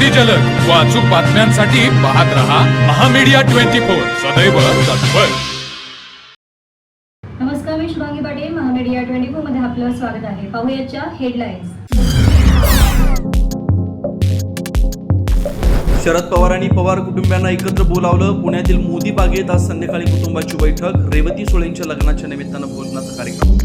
अगदी जलद व अचूक बातम्यांसाठी पाहत रहा महामीडिया 24 सदैव तत्पर. नमस्कार, मी शुभांगी पाटील. महामीडिया 24 मध्ये आपलं स्वागत आहे. पाहूयाच्या हेडलाईन्स. शरद पवारांनी पवार कुटुंबियांना एकत्र बोलावलं. पुण्यातील मोदी बागेत आज संध्याकाळी कुटुंबाची बैठक. रेवती सुळेंच्या लग्नाच्या निमित्तानं भोजनाचा कार्यक्रम.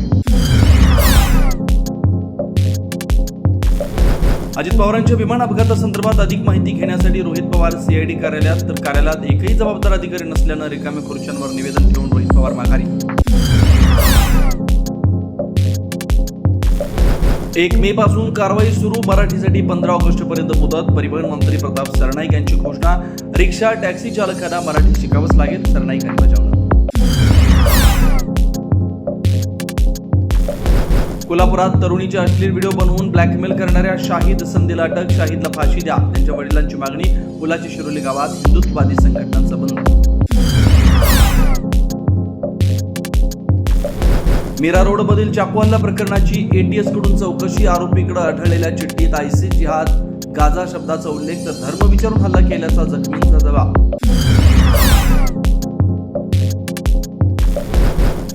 अजित पवारांच्या विमान अपघातासंदर्भात अधिक माहिती घेण्यासाठी रोहित पवार सीआयडी कार्यालयात, तर कार्यालयात एकही जबाबदार अधिकारी नसल्यानं रिकाम्या खुर्च्यांवर निवेदन ठेवून रोहित पवार माघारी. 1 मे पासून कारवाई सुरू. मराठीसाठी 15 ऑगस्ट पर्यंत मुदत. परिवहन मंत्री प्रताप सरनाईक यांची घोषणा. रिक्षा टॅक्सी चालकांना मराठी शिकावंच लागेल, सरनाईकांनी बजावलं. कोल्हापुरात तरुणीचे अश्लील व्हिडिओ बनवून ब्लॅकमेल करणाऱ्या शाहिद संधीला अटक. शाहिदला फाशी द्या, त्यांच्या वडिलांची मागणी. मुलाची शिरोली गावात हिंदुत्ववादी संघटनांचा बंद. मीरा रोड मधील चाकू हल्ला प्रकरणाची एटीएस कडून चौकशी. आरोपीकडे आढळलेल्या चिठ्ठीत आयसिस जिहाद गाझा शब्दाचा उल्लेख, तर धर्म विचारून हल्ला केल्याचा जखमींचा दावा.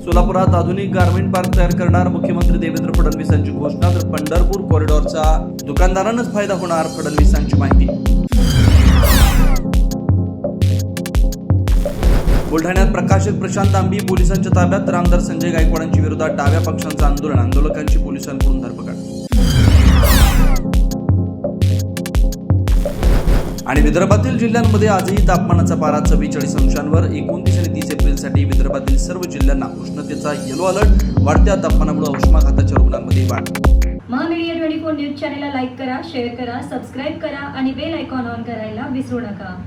सोलापुरात आधुनिक गारमेंट पार्क तयार करणार. मुख्यमंत्री देवेंद्र फडणवीसांची घोषणा. तर पंढरपूर कॉरिडॉरचा दुकानदारांनाच फायदा होणार, फडणवीसांची माहिती. बुलढाण्यात प्रकाशक प्रशांत आंबी पोलिसांच्या ताब्यात. तर आमदार संजय गायकवाडांच्या विरोधात डाव्या पक्षांचं आंदोलन. आंदोलकांची पोलिसांकडून धरपकड. आणि विदर्भातील जिल्ह्यांमध्ये आजही तापमानाचा पारा 44 अंशांवर. 29 आणि 30 एप्रिलसाठी विदर्भातील सर्व जिल्ह्यांना उष्णतेचा येलो अलर्ट. वाढत्या तापमानामुळे उष्माघाताच्या रुग्णांमध्ये वाढ. महामीडिया 24 न्यूज चॅनेलला लाईक करा, शेअर करा, सबस्क्राईब करा आणि बेल आयकॉन ऑन करायला विसरू नका.